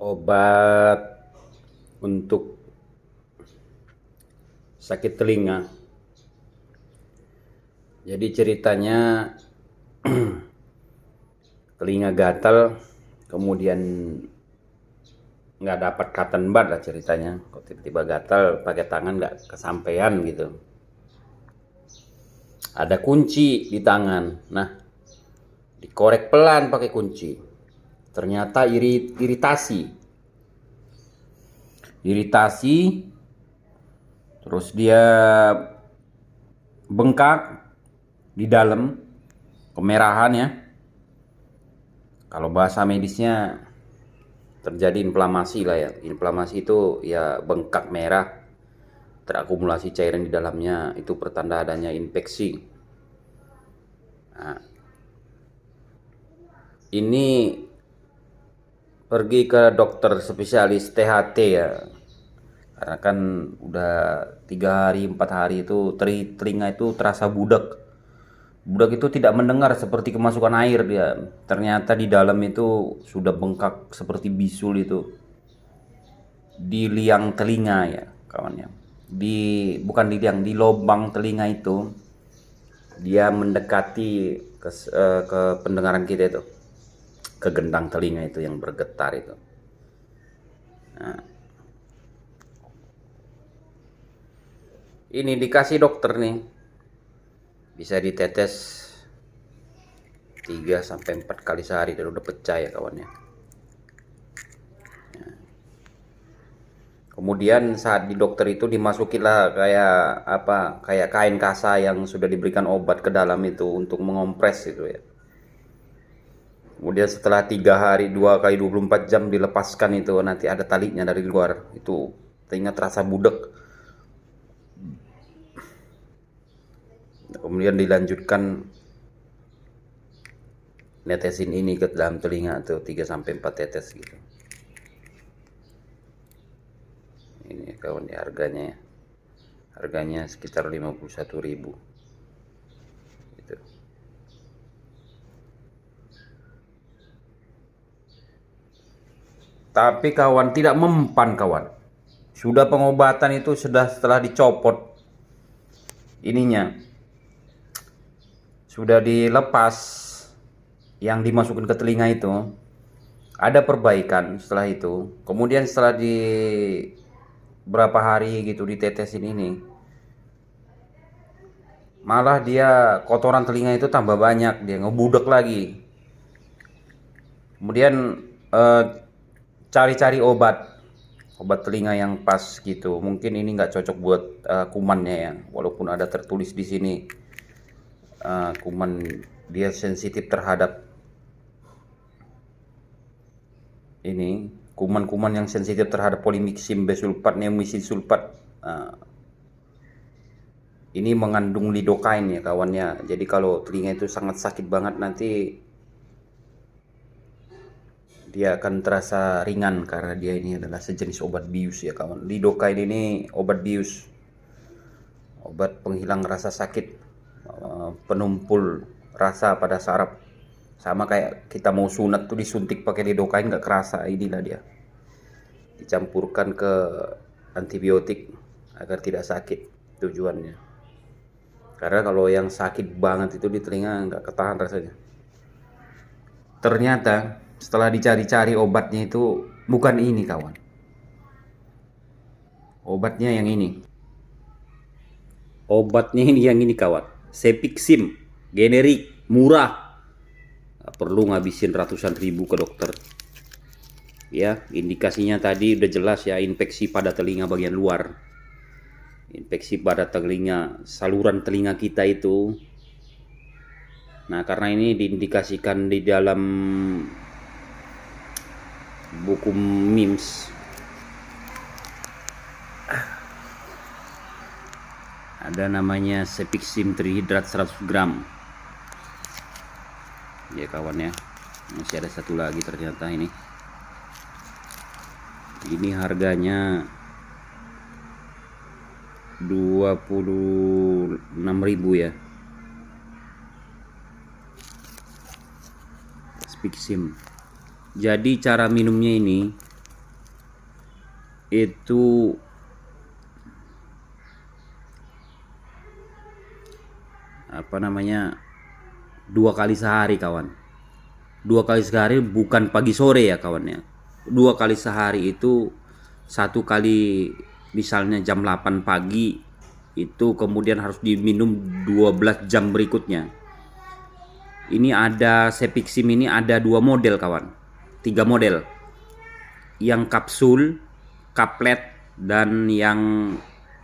Obat untuk sakit telinga. Jadi ceritanya telinga gatal, kemudian nggak dapat cotton bud lah ceritanya. Kok tiba-tiba gatal, pakai tangan nggak kesampean gitu. Ada kunci di tangan. Nah, dikorek pelan pakai kunci. Ternyata iritasi, terus dia bengkak di dalam, kemerahan ya. Kalau bahasa medisnya terjadi inflamasi lah ya. Inflamasi itu ya bengkak merah, terakumulasi cairan di dalamnya, itu pertanda adanya infeksi. Nah, ini pergi ke dokter spesialis THT ya, karena kan udah 3 hari 4 hari itu telinga itu terasa budak. Budak itu tidak mendengar, seperti kemasukan air dia. Ternyata di dalam itu sudah bengkak seperti bisul itu. Di liang telinga ya kawannya. Bukan di liang, di lubang telinga itu. Dia mendekati ke pendengaran kita itu. Ke gendang telinga itu yang bergetar itu. Nah, ini dikasih dokter nih. Bisa ditetes 3-4 kali sehari dan udah pecah ya kawannya. Kemudian saat di dokter itu dimasukilah kayak kain kasa yang sudah diberikan obat ke dalam itu untuk mengompres itu ya. Kemudian setelah 3 hari 2 kali 24 jam dilepaskan itu, nanti ada talinya dari luar. Itu telinga terasa budek. Kemudian dilanjutkan netesin ini ke dalam telinga tuh 3-4 tetes gitu. Ini kawan ya harganya ya. Harganya sekitar 51.000 gitu. Tapi kawan tidak mempan kawan. Sudah pengobatan itu setelah dicopot ininya, sudah dilepas yang dimasukin ke telinga itu, ada perbaikan setelah itu. Kemudian setelah di berapa hari gitu ditetesin ini, malah dia kotoran telinga itu tambah banyak, dia ngebudek lagi. Kemudian cari-cari obat telinga yang pas gitu. Mungkin ini nggak cocok buat kumannya ya, walaupun ada tertulis di sini kuman dia sensitif terhadap ini, kuman-kuman yang sensitif terhadap polimixin B-sulfat, neomycin sulfat. Ini mengandung lidocaine ya kawannya. Jadi kalau telinga itu sangat sakit banget, nanti dia akan terasa ringan karena dia ini adalah sejenis obat bius ya kawan. Lidocaine ini obat bius, obat penghilang rasa sakit, penumpul rasa pada saraf. Sama kayak kita mau sunat tuh disuntik pakai lidocaine nggak kerasa. Inilah dia, dicampurkan ke antibiotik agar tidak sakit tujuannya. Karena kalau yang sakit banget itu di telinga nggak ketahan rasanya. Ternyata setelah dicari-cari obatnya itu bukan ini kawan. Obatnya yang ini. Obatnya ini yang ini kawan. Cefixim, generik, murah. Gak perlu ngabisin ratusan ribu ke dokter. Ya, indikasinya tadi udah jelas ya, infeksi pada telinga bagian luar. Infeksi pada telinga, saluran telinga kita itu. Nah, karena ini diindikasikan di dalam buku MIMS, ada namanya Cefixim trihidrat 100 gram ya kawan ya. Masih ada satu lagi ternyata ini harganya 26.000 ya. Cefixim. Jadi cara minumnya ini, itu apa namanya, 2 kali sehari kawan. 2 kali sehari, bukan pagi sore ya kawannya. 2 kali sehari itu, 1 kali misalnya jam 8 pagi itu kemudian harus diminum 12 jam berikutnya. Ini ada Sepixim, ini ada 2 model kawan, 3 model, yang kapsul, kaplet, dan yang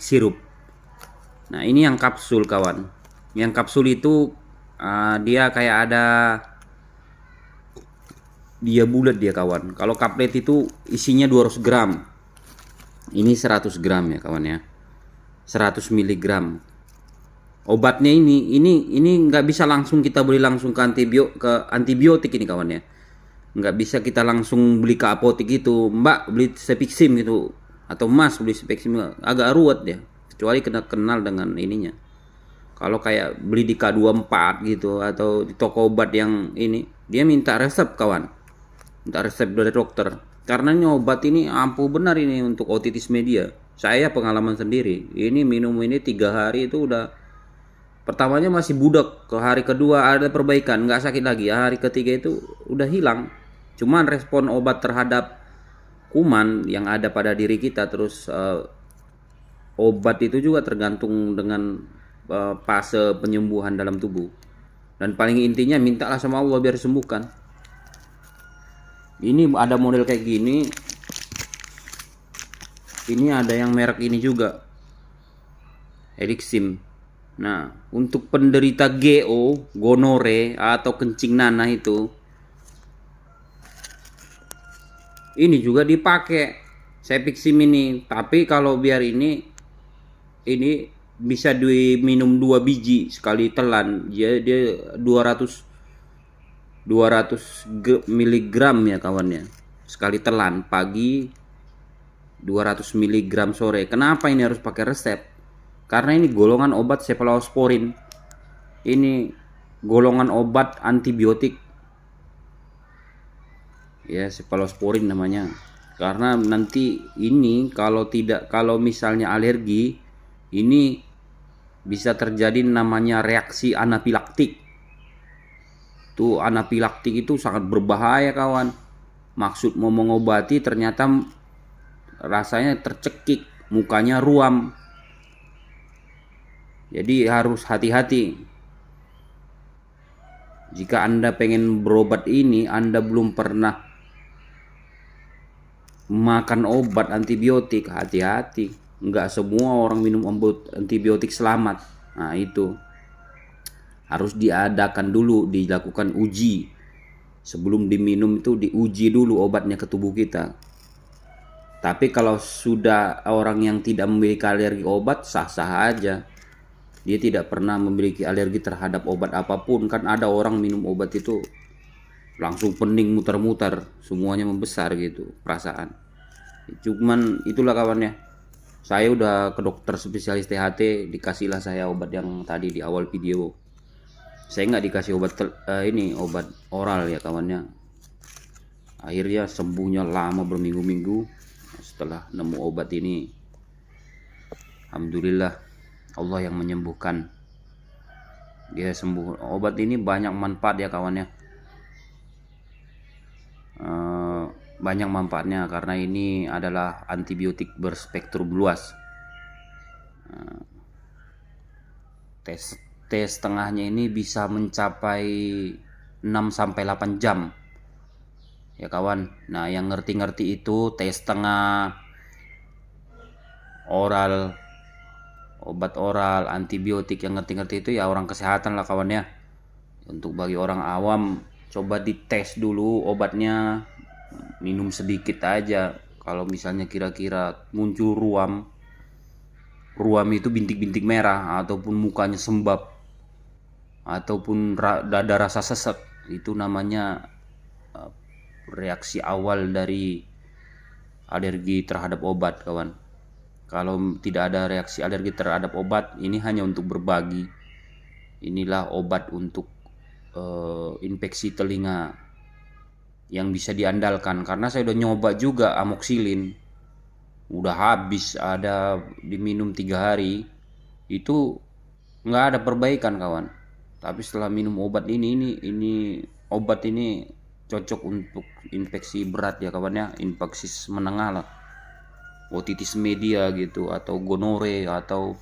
sirup. Nah ini yang kapsul kawan. Yang kapsul itu dia kayak ada, dia bulat dia kawan. Kalau kaplet itu isinya 200 gram. Ini 100 gram ya kawan ya. 100 miligram. Obatnya ini nggak bisa langsung kita beli langsung ke antibiotik ini kawan ya. Nggak bisa kita langsung beli ke apotek itu, Mbak beli Sepixim gitu, atau Mas beli Sepixim, agak ruwet ya. Kecuali kena kenal dengan ininya. Kalau kayak beli di K24 gitu atau di toko obat yang ini, dia minta resep kawan. Minta resep dari dokter. Karena ini obat ini ampuh benar ini untuk otitis media. Saya pengalaman sendiri. Ini minum ini 3 hari itu udah, pertamanya masih budak, ke hari kedua ada perbaikan, nggak sakit lagi. Hari ketiga itu udah hilang. Cuman respon obat terhadap kuman yang ada pada diri kita, terus obat itu juga tergantung dengan fase penyembuhan dalam tubuh. Dan paling intinya mintalah sama Allah biar sembuhkan. Ini ada model kayak gini. Ini ada yang merek ini juga, Elixim. Nah, untuk penderita GO, gonore atau kencing nanah itu, ini juga dipakai Sepixim ini. Tapi kalau biar ini bisa diminum 2 biji sekali telan. Dia 200 miligram ya kawannya. Sekali telan pagi, 200 miligram sore. Kenapa ini harus pakai resep? Karena ini golongan obat cephalosporin. Ini golongan obat antibiotik. Ya, cephalosporin namanya. Karena nanti ini kalau misalnya alergi, ini bisa terjadi namanya reaksi anafilaktik. Tuh, anafilaktik itu sangat berbahaya kawan. Maksud mau mengobati ternyata rasanya tercekik, mukanya ruam. Jadi harus hati-hati. Jika Anda pengen berobat ini, Anda belum pernah makan obat antibiotik, hati-hati. Enggak semua orang minum obat antibiotik selamat. Nah itu harus diadakan dulu, dilakukan uji. Sebelum diminum itu diuji dulu obatnya ke tubuh kita. Tapi kalau sudah orang yang tidak memiliki alergi obat, sah-sah aja. Dia tidak pernah memiliki alergi terhadap obat apapun. Kan ada orang minum obat itu langsung pening muter-muter, semuanya membesar gitu perasaan. Cuman itulah kawannya. Saya udah ke dokter spesialis THT, dikasihlah saya obat yang tadi di awal video. Saya nggak dikasih obat obat oral ya kawannya. Akhirnya sembuhnya lama, berminggu-minggu. Setelah nemu obat ini, alhamdulillah Allah yang menyembuhkan. Dia sembuh. Obat ini banyak manfaat ya kawannya. Banyak manfaatnya karena ini adalah antibiotik berspektrum luas. Tes setengahnya ini bisa mencapai 6-8 jam ya kawan. Nah yang ngerti-ngerti itu tes setengah oral, obat oral, antibiotik, yang ngerti-ngerti itu ya orang kesehatan lah kawan ya. Untuk bagi orang awam, coba dites dulu obatnya, minum sedikit aja. Kalau misalnya kira-kira muncul ruam itu bintik-bintik merah, ataupun mukanya sembab, ataupun ada rasa sesek, itu namanya reaksi awal dari alergi terhadap obat kawan. Kalau tidak ada reaksi alergi terhadap obat, ini hanya untuk berbagi. Inilah obat untuk infeksi telinga yang bisa diandalkan. Karena saya udah nyoba juga amoxicillin. udah habis, ada diminum 3 hari itu nggak ada perbaikan kawan. Tapi setelah minum obat ini obat ini cocok untuk infeksi berat ya kawan ya, infeksi menengah lah, otitis media gitu, atau gonore, atau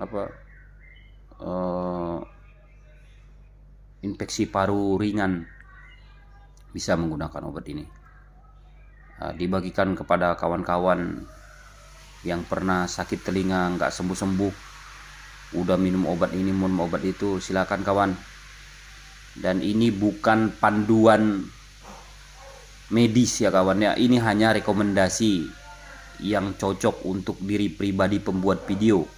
apa, infeksi paru ringan, bisa menggunakan obat ini. Dibagikan kepada kawan-kawan yang pernah sakit telinga nggak sembuh-sembuh, udah minum obat ini, minum obat itu, silakan kawan. Dan ini bukan panduan medis ya kawan ya, ini hanya rekomendasi yang cocok untuk diri pribadi pembuat video.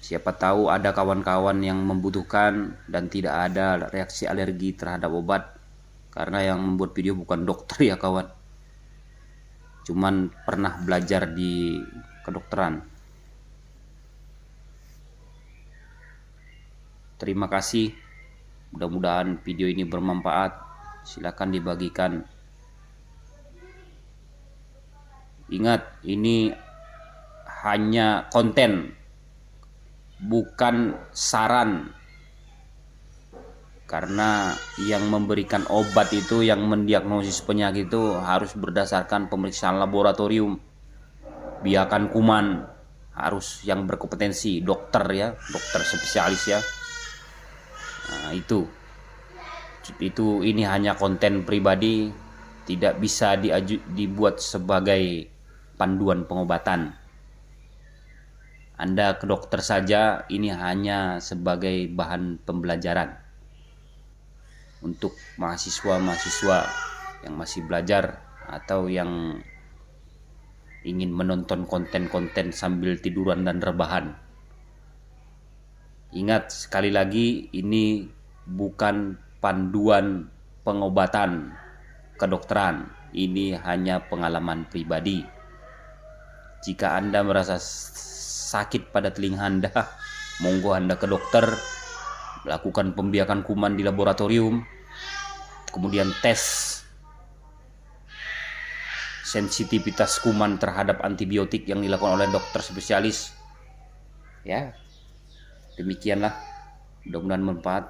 Siapa tahu ada kawan-kawan yang membutuhkan dan tidak ada reaksi alergi terhadap obat, karena yang membuat video bukan dokter ya kawan, cuman pernah belajar di kedokteran. Terima kasih, mudah-mudahan video ini bermanfaat. Silakan dibagikan. Ingat, ini hanya konten, bukan saran, karena yang memberikan obat itu, yang mendiagnosis penyakit itu harus berdasarkan pemeriksaan laboratorium, biakan kuman, harus yang berkompetensi, dokter ya, dokter spesialis ya. Nah, itu ini hanya konten pribadi, tidak bisa dibuat sebagai panduan pengobatan. Anda ke dokter saja, ini hanya sebagai bahan pembelajaran untuk mahasiswa-mahasiswa yang masih belajar atau yang ingin menonton konten-konten sambil tiduran dan rebahan. Ingat sekali lagi, ini bukan panduan pengobatan kedokteran, ini hanya pengalaman pribadi. Jika Anda merasa sakit pada telinga Anda, monggo Anda ke dokter, lakukan pembiakan kuman di laboratorium, kemudian tes sensitivitas kuman terhadap antibiotik yang dilakukan oleh dokter spesialis. Ya, demikianlah, mudah-mudahan bermanfaat.